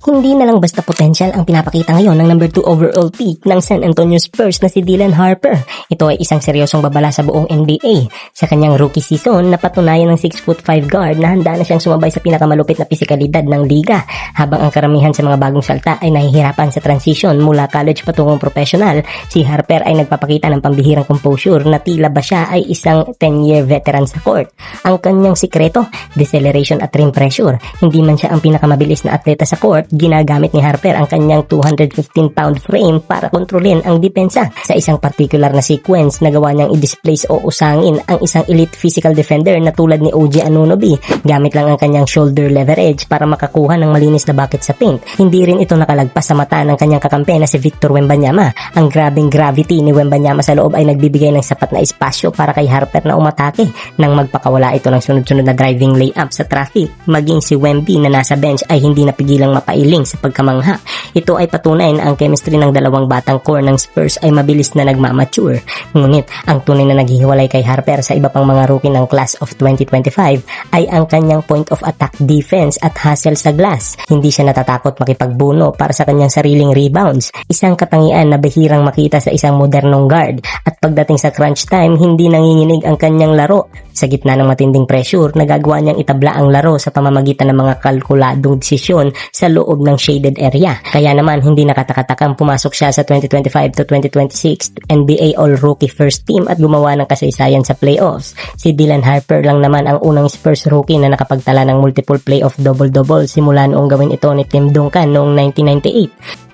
Hindi na lang basta potential ang pinapakita ngayon ng number 2 overall pick ng San Antonio Spurs na si Dylan Harper. Ito ay isang seryosong babala sa buong NBA. Sa kanyang rookie season, napatunayan ng 6'5" guard na handa na siyang sumabay sa pinakamalupit na pisikалidad ng liga, habang ang karamihan sa mga bagong salta ay nahihirapan sa transition mula college patungong professional. Si Harper ay nagpapakita ng pambihirang composure na tila ba siya ay isang 10-year veteran sa court. Ang kanyang sikreto, deceleration at rim pressure. Hindi man siya ang pinakamabilis na atleta sa court, ginagamit ni Harper ang kanyang 215-pound frame para kontrolin ang depensa. Sa isang particular na sequence, nagawa niyang i-displace o usangin ang isang elite physical defender na tulad ni OG Anunoby, gamit lang ang kanyang shoulder leverage para makakuha ng malinis na bucket sa paint. Hindi rin ito nakalagpas sa mata ng kanyang kakampi na si Victor Wembanyama. Ang grabing gravity ni Wembanyama sa loob ay nagbibigay ng sapat na espasyo para kay Harper na umatake nang magpakawala ito ng sunod-sunod na driving layup sa traffic. Maging si Wemby na nasa bench ay hindi napigilang mapailing sa pagkamangha. Ito ay patunay na ang chemistry ng dalawang batang core ng Spurs ay mabilis na nagmamature. Ngunit ang tunay na naghihiwalay kay Harper sa iba pang mga rookie ng class of 2025 ay ang kanyang point of attack defense at hustle sa glass. Hindi siya natatakot makipagbuno para sa kanyang sariling rebounds, isang katangian na bihirang makita sa isang modernong guard. At pagdating sa crunch time, hindi nanginginig ang kanyang laro. Sa gitna ng matinding pressure, nagagawa niyang itabla ang laro sa pamamagitan ng mga kalkuladong desisyon sa loob ng shaded area. Kaya naman hindi nakatakatakang pumasok siya sa 2025 to 2026 NBA All-Rookie First Team at gumawa ng kasaysayan sa playoffs. Si Dylan Harper lang naman ang unang Spurs rookie na nakapagtala ng multiple playoff double-double simula noong gawin ito ni Tim Duncan noong 1998.